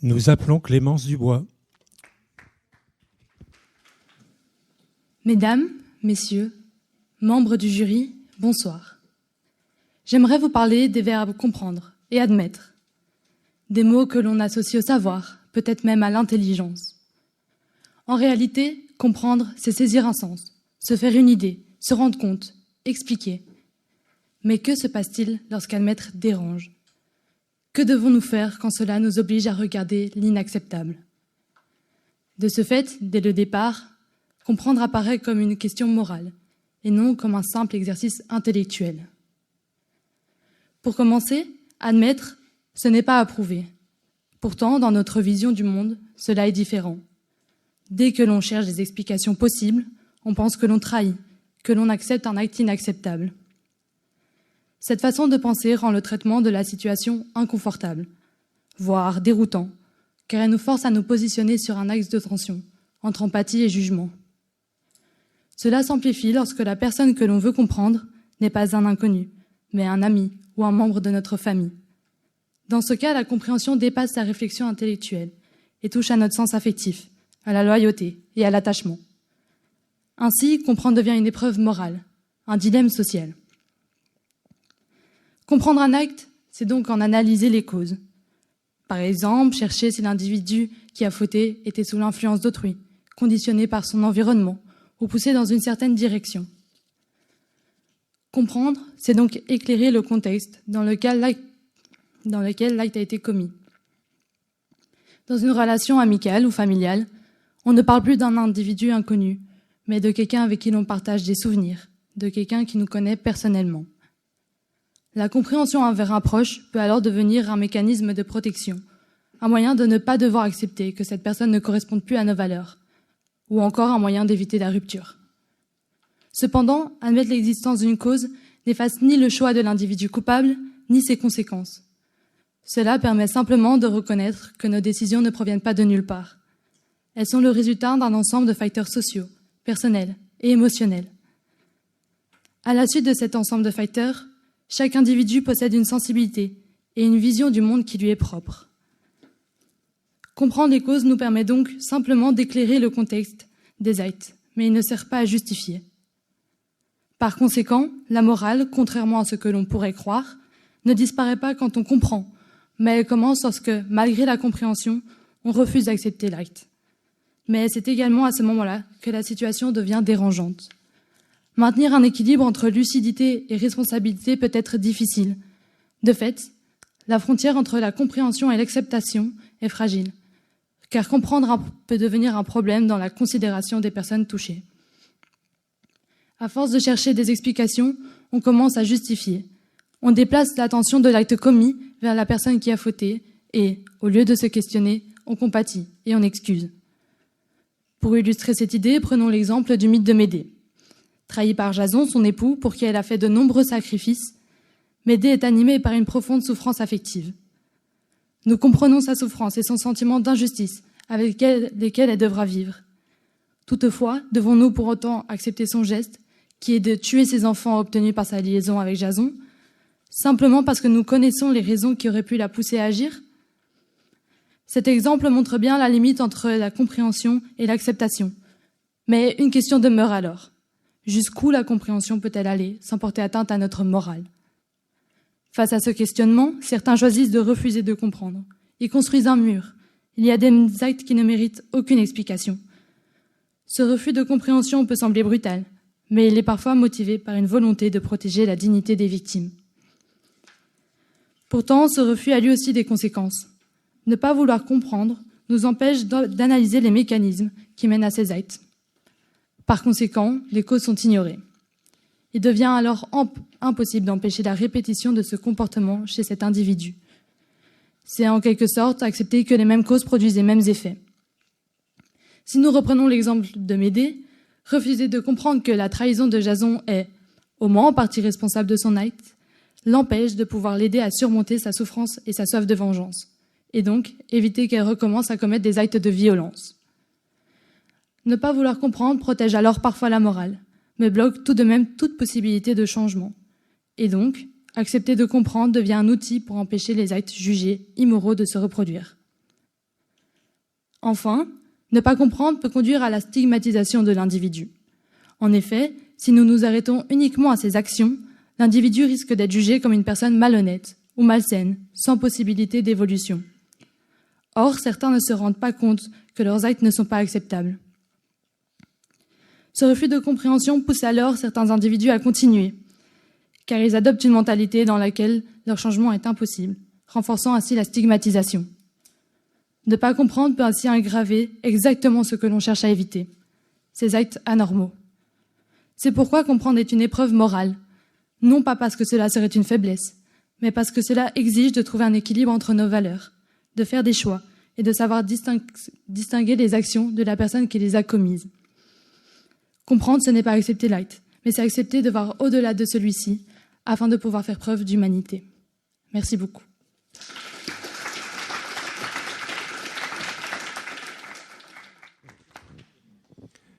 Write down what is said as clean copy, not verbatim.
Nous appelons Clémence Dubois. Mesdames, Messieurs, membres du jury, bonsoir. J'aimerais vous parler des verbes comprendre et admettre, des mots que l'on associe au savoir, peut-être même à l'intelligence. En réalité, comprendre, c'est saisir un sens, se faire une idée, se rendre compte, expliquer. Mais que se passe-t-il lorsqu'admettre dérange ? Que devons-nous faire quand cela nous oblige à regarder l'inacceptable ? De ce fait, dès le départ, comprendre apparaît comme une question morale et non comme un simple exercice intellectuel. Pour commencer, admettre, ce n'est pas approuver. Pourtant, dans notre vision du monde, cela est différent. Dès que l'on cherche des explications possibles, on pense que l'on trahit, que l'on accepte un acte inacceptable. Cette façon de penser rend le traitement de la situation inconfortable, voire déroutant, car elle nous force à nous positionner sur un axe de tension, entre empathie et jugement. Cela s'amplifie lorsque la personne que l'on veut comprendre n'est pas un inconnu, mais un ami ou un membre de notre famille. Dans ce cas, la compréhension dépasse la réflexion intellectuelle et touche à notre sens affectif, à la loyauté et à l'attachement. Ainsi, comprendre devient une épreuve morale, un dilemme social. Comprendre un acte, c'est donc en analyser les causes. Par exemple, chercher si l'individu qui a fauté était sous l'influence d'autrui, conditionné par son environnement, ou poussé dans une certaine direction. Comprendre, c'est donc éclairer le contexte dans lequel l'acte a été commis. Dans une relation amicale ou familiale, on ne parle plus d'un individu inconnu, mais de quelqu'un avec qui l'on partage des souvenirs, de quelqu'un qui nous connaît personnellement. La compréhension envers un proche peut alors devenir un mécanisme de protection, un moyen de ne pas devoir accepter que cette personne ne corresponde plus à nos valeurs, ou encore un moyen d'éviter la rupture. Cependant, admettre l'existence d'une cause n'efface ni le choix de l'individu coupable, ni ses conséquences. Cela permet simplement de reconnaître que nos décisions ne proviennent pas de nulle part. Elles sont le résultat d'un ensemble de facteurs sociaux, personnels et émotionnels. À la suite de cet ensemble de facteurs, chaque individu possède une sensibilité et une vision du monde qui lui est propre. Comprendre les causes nous permet donc simplement d'éclairer le contexte des actes, mais il ne sert pas à justifier. Par conséquent, la morale, contrairement à ce que l'on pourrait croire, ne disparaît pas quand on comprend, mais elle commence lorsque, malgré la compréhension, on refuse d'accepter l'acte. Mais c'est également à ce moment-là que la situation devient dérangeante. Maintenir un équilibre entre lucidité et responsabilité peut être difficile. De fait, la frontière entre la compréhension et l'acceptation est fragile, car comprendre peut devenir un problème dans la considération des personnes touchées. À force de chercher des explications, on commence à justifier. On déplace l'attention de l'acte commis vers la personne qui a fauté et, au lieu de se questionner, on compatit et on excuse. Pour illustrer cette idée, prenons l'exemple du mythe de Médée. Trahi par Jason, son époux, pour qui elle a fait de nombreux sacrifices, Médée est animée par une profonde souffrance affective. Nous comprenons sa souffrance et son sentiment d'injustice avec lesquels elle devra vivre. Toutefois, devons-nous pour autant accepter son geste, qui est de tuer ses enfants obtenus par sa liaison avec Jason, simplement parce que nous connaissons les raisons qui auraient pu la pousser à agir ? Cet exemple montre bien la limite entre la compréhension et l'acceptation. Mais une question demeure alors. Jusqu'où la compréhension peut-elle aller sans porter atteinte à notre morale ? Face à ce questionnement, certains choisissent de refuser de comprendre. Ils construisent un mur. Il y a des actes qui ne méritent aucune explication. Ce refus de compréhension peut sembler brutal, mais il est parfois motivé par une volonté de protéger la dignité des victimes. Pourtant, ce refus a lui aussi des conséquences. Ne pas vouloir comprendre nous empêche d'analyser les mécanismes qui mènent à ces actes. Par conséquent, les causes sont ignorées. Il devient alors impossible d'empêcher la répétition de ce comportement chez cet individu. C'est en quelque sorte accepter que les mêmes causes produisent les mêmes effets. Si nous reprenons l'exemple de Médée, refuser de comprendre que la trahison de Jason est, au moins en partie responsable de son acte, l'empêche de pouvoir l'aider à surmonter sa souffrance et sa soif de vengeance, et donc éviter qu'elle recommence à commettre des actes de violence. Ne pas vouloir comprendre protège alors parfois la morale, mais bloque tout de même toute possibilité de changement. Et donc, accepter de comprendre devient un outil pour empêcher les actes jugés immoraux de se reproduire. Enfin, ne pas comprendre peut conduire à la stigmatisation de l'individu. En effet, si nous nous arrêtons uniquement à ses actions, l'individu risque d'être jugé comme une personne malhonnête ou malsaine, sans possibilité d'évolution. Or, certains ne se rendent pas compte que leurs actes ne sont pas acceptables. Ce refus de compréhension pousse alors certains individus à continuer, car ils adoptent une mentalité dans laquelle leur changement est impossible, renforçant ainsi la stigmatisation. Ne pas comprendre peut ainsi aggraver exactement ce que l'on cherche à éviter, ces actes anormaux. C'est pourquoi comprendre est une épreuve morale, non pas parce que cela serait une faiblesse, mais parce que cela exige de trouver un équilibre entre nos valeurs, de faire des choix et de savoir distinguer les actions de la personne qui les a commises. Comprendre, ce n'est pas accepter l'acte, mais c'est accepter de voir au-delà de celui-ci afin de pouvoir faire preuve d'humanité. Merci beaucoup.